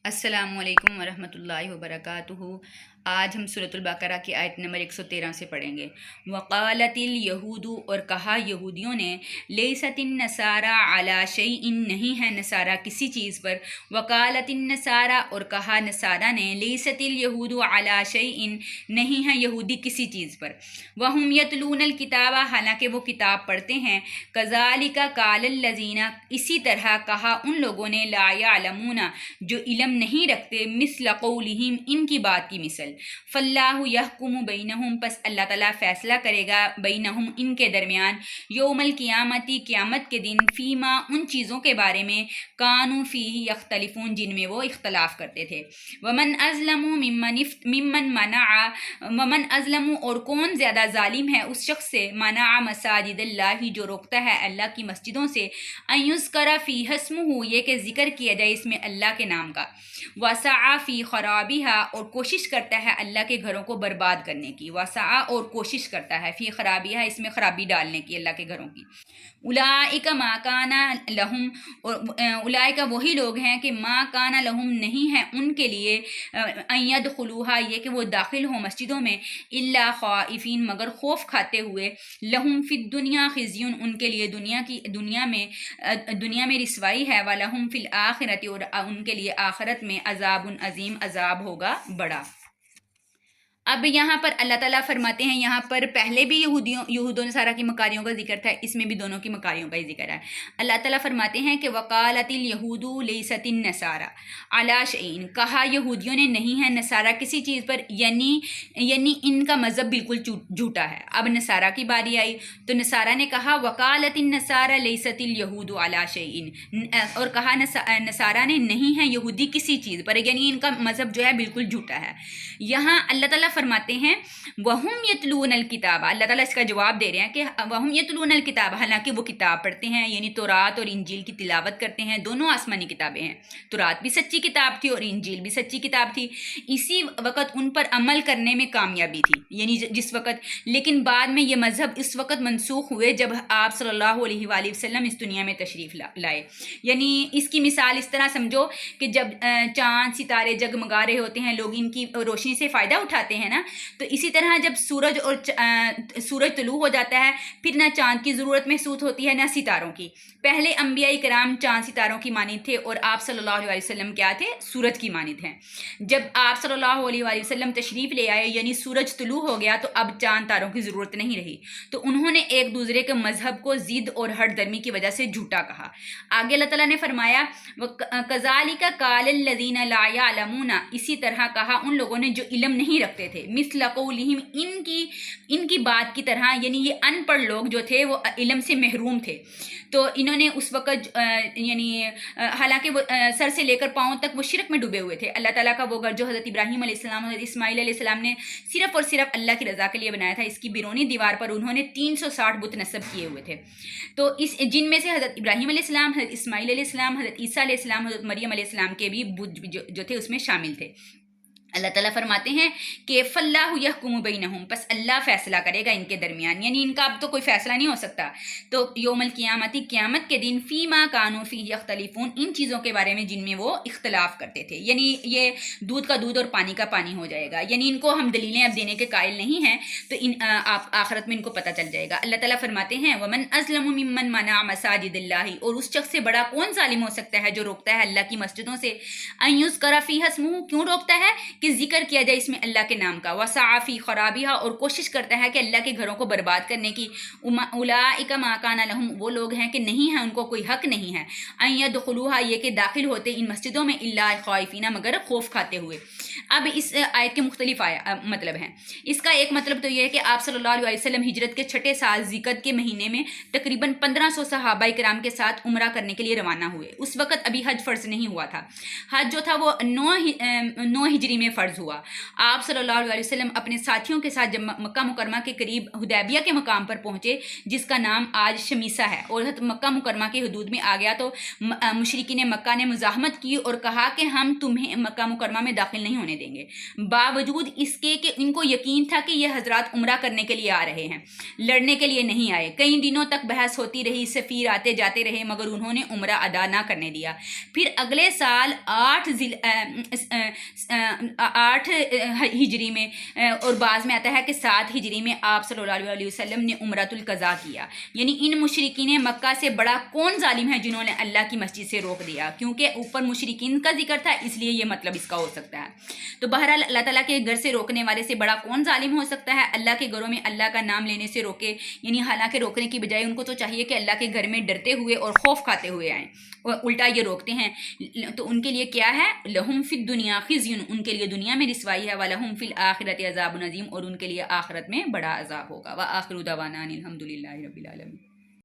अस्सलामु अलैकुम वरहमतुल्लाहि वबरकातुहू। आज हम सूरत अल-बक़रा की आयत नंबर 113 से पढ़ेंगे। वक़ालतिल यहूदू, और कहा यहूदियों ने, लैसतिन नसारा अला शैइन, नहीं है नसारा किसी चीज़ पर। वक़ालतिन नसारा, और कहा नसारा ने, लैसतिल यहूदू अला शैइन, नहीं है यहूदी किसी चीज़ पर। वहुम यतलूनल किताबा, हालांकि वो किताब पढ़ते हैं। कज़ालिका कालल लज़ीना, इसी तरह कहा उन लोगों ने, ला यअलमूना, जो इल्म नहीं रखते, मिस्ल क़ौलिहिम, इनकी बात की मिसल। फल्लाहु यहकुमु बैनहुम, पस अल्लाह ताला फैसला करेगा, बैनहुम, इनके दरमियान, यौमल क़ियामती, क़यामत के दिन, फ़ीमा, उन चीज़ों के बारे में, कानू फ़ीही यख्तलिफ़ून, जिनमें वो इख्तलाफ करते थे। वमन अज़लमु मिम्मन मनाअ, वमन अज़लमु, और कौन ज़्यादा ज़ालिम है उस शख्स से, मनाअ मसाजिदिल्लाहि, जो रोकता है अल्लाह की मस्जिदों से, अन युज़करा फ़ीहा इस्मुहु, ये कि ज़िक्र किया जाए इसमें अल्लाह के नाम का, वसआ फ़ी ख़राबिहा, और कोशिश करता है अल्लाह के घरों को बर्बाद करने की, वसआ, और कोशिश करता है, फ़ी ख़राबिहा, इसमें ख़राबी डालने की अल्लाह के घरों की। उलाइका मा काना लहुम, और उलाइका वही लोग हैं कि मा काना लहुम, नहीं है उनके लिए, अन यदखुलूहा, ये कि वो दाखिल हो मस्जिदों में, इल्ला ख़ाइफ़ीन, मगर खौफ खाते हुए, लहुम फ़िद दुनिया ख़िज़्युन, उनके लिए दुनिया में रिसवाई है, वलहुम फ़िल आखिरति, और उनके लिए आखिरत में अज़ाबुन अज़ीम, अज़ाब होगा बड़ा। अब यहाँ पर अल्लाह ताला फरमाते हैं, यहाँ पर पहले भी यहूदों नसारा की मकारियों का जिक्र था, इसमें भी दोनों की मकारियों का ही जिक्र है। अल्लाह ताला फरमाते हैं कि वकालतिल यहूदू लैसतिन नसारा अला शैइन, कहा यहूदियों ने, नहीं है नसारा किसी चीज़ पर, यानी इनका मज़हब बिल्कुल झूठा है। अब नसारा की बारी आई तो नसारा ने कहा वकालतिन नसारा लैसतिल यहूदू अला शैइन, और कहा नसारा ने, नहीं है यहूदी किसी चीज़ पर, यानी इनका मज़हब जो है बिल्कुल झूठा है। यहाँ अल्लाह ताला फरमाते हैं वहुम यतलूनल किताब, अल्लाह ताला इसका जवाब दे रहे हैं कि वहुम यतलूनल किताब, हालांकि वो किताब पढ़ते हैं, यानी तौरात और इंजील की तिलावत करते हैं। दोनों आसमानी किताबें हैं, तौरात भी सच्ची किताब थी और इंजील भी सच्ची किताब थी। इसी वक्त उन पर अमल करने में कामयाबी थी, यानी जिस वक्त, लेकिन बाद में ये मज़हब इस वक्त मनसूख हुए जब आप सल्लल्लाहु अलैहि वसल्लम इस दुनिया में तशरीफ़ लाए। यानी इसकी मिसाल इस तरह समझो कि जब चाँद सितारे जगमगा रहे होते हैं, लोग इनकी रोशनी से फ़ायदा उठाते हैं ना, तो इसी तरह जब सूरज तुलू हो जाता है, फिर ना चाँद की ज़रूरत महसूस होती है ना सितारों की। पहले अंबिया इकराम चाँद सितारों की मानिद थे और आप सल्लल्लाहु अलैहि वसल्लम क्या थे, सूरज की मानिद हैं। जब आप सल्लल्लाहु अलैहि वसल्लम तशरीफ़ ले आए, यानी सूरज तुलू हो गया, तो अब चाँद तारों की ज़रूरत नहीं रही, तो उन्होंने एक दूसरे के मज़हब को ज़िद और हट दर्मी की वजह से झूठा कहा। आगे अल्लाह ताला ने फरमाया कज़ालिका कालल लज़ीना ला यअलमूना, इसी तरह कहा उन लोगों ने जो इल्म नहीं रखते थे, मिस्ल क़ौलिहिम, इनकी बात की तरह, यानी ये अनपढ़ लोग जो थे वो इल्म से महरूम थे। तो इन्होंने उस वक़्त यानी हालांकि वो सर से लेकर पाँव तक वो शिरक में डूबे हुए थे। अल्लाह ताला का वो घर जो हज़रत इब्राहीम अलैहिस्सलाम, हज़रत इस्माईल अलैहिस्सलाम ने सिर्फ़ और सिर्फ अल्लाह की रज़ा के लिए बनाया था, इसकी बिरोनी दीवार पर उन्होंने 360 बुत नस्ब किए हुए थे। तो जिनमें से हज़रत इब्राहीम अलैहिस्सलाम, हज़रत इस्माईल अलैहिस्सलाम, हज़रत ईसा अलैहिस्सलाम, हज़रत मरियम अलैहिस्सलाम के भी बुत जो थे उसमें शामिल थे। अल्लाह ताला फरमाते हैं कि फल्लाहु यहकुमु बैनहुम, बस अल्लाह फ़ैसला करेगा इनके दरमियान, यानी इनका अब तो कोई फ़ैसला नहीं हो सकता। तो यौमल क़ियामती, क़यामत के दिन, फ़ीमा कानू फ़ीही यख्तलिफ़ून, इन चीज़ों के बारे में जिनमें वो इख्तलाफ करते थे, यानी ये दूध का दूध और पानी का पानी हो जाएगा। यानी इनको हम दलीलें अब देने के कायल नहीं हैं, तो आप आखिरत में इनको पता चल जाएगा। अल्लाह ताला फरमाते हैं वमन अज़लमु मिम्मन मना मसाजिदिल्लाहि, और उस शख्स से बड़ा कौन ज़ालिम हो सकता है जो रोकता है अल्लाह की मस्जिदों से, अन युज़करा फ़ीहा इस्मुहु, क्यों रोकता है कि जिक्र किया जाए इसमें अल्लाह के नाम का, वसआ फ़ी ख़राबिहा, और कोशिश करता है कि अल्लाह के घरों को बर्बाद करने की। उलाइका मा काना लहुम, वो लोग हैं कि नहीं है उनको कोई हक नहीं है, अन यदखुलूहा, ये कि दाखिल होते इन मस्जिदों में, इल्ला ख़ाइफ़ीना, मगर खौफ खाते हुए। अब इस आयत के मुख्तलिफ मतलब हैं। इसका एक मतलब तो ये है कि आप सल्लल्लाहु अलैहि वसल्लम हिजरत के 6ठे साल ज़िक़त के महीने में तकरीबन 1500 सहाबा इकराम के साथ उम्रा करने के लिए रवाना हुए। उस वक़्त अभी हज फ़र्ज़ नहीं हुआ था। हज जो था वो 9 हिजरी में فرض ہوا۔ آپ صلی اللہ علیہ وسلم اپنے ساتھیوں کے ساتھ جب مکہ مکرمہ کے قریب حدیبیہ کے مقام پر پہنچے جس کا نام آج شمیسہ ہے، اور مکہ مکرمہ کے حدود میں آ گیا تو مشرکین مکہ نے مزاحمت کی اور کہا کہ ہم تمہیں مکہ مکرمہ میں داخل نہیں ہونے دیں گے، باوجود اس کے کہ ان کو یقین تھا کہ یہ حضرات عمرہ کرنے کے لیے آ رہے ہیں، لڑنے کے لیے نہیں آئے۔ کئی دنوں تک بحث ہوتی رہی، سفیر آتے جاتے رہے، مگر انہوں نے عمرہ ادا نہ کرنے دیا۔ پھر اگلے سال 8 ہجری میں، اور بعض میں آتا ہے کہ 7 ہجری میں آپ صلی اللہ علیہ وسلم نے عمرۃ القضاء کیا۔ یعنی ان مشرکین مکہ سے بڑا کون ظالم ہے جنہوں نے اللہ کی مسجد سے روک دیا؟ کیونکہ اوپر مشرکین کا ذکر تھا، اس لیے یہ مطلب اس کا ہو سکتا ہے۔ تو بہرحال اللہ تعالیٰ کے گھر سے روکنے والے سے بڑا کون ظالم ہو سکتا ہے؟ اللہ کے گھروں میں اللہ کا نام لینے سے روکے، یعنی حالانکہ روکنے کی بجائے ان کو تو چاہیے کہ اللہ کے گھر میں ڈرتے ہوئے اور خوف کھاتے ہوئے آئیں، اور الٹا یہ روکتے ہیں۔ تو ان کے لیے کیا ہے؟ لہم فی الدنیا خزی، ان کے لیے دنیا میں رسوائی ہے، ولہم فی الآخرۃ عذاب عظیم، اور ان کے لیے آخرت میں بڑا عذاب ہوگا۔ وآخر دعوانا ان الحمد للہ رب العالمین۔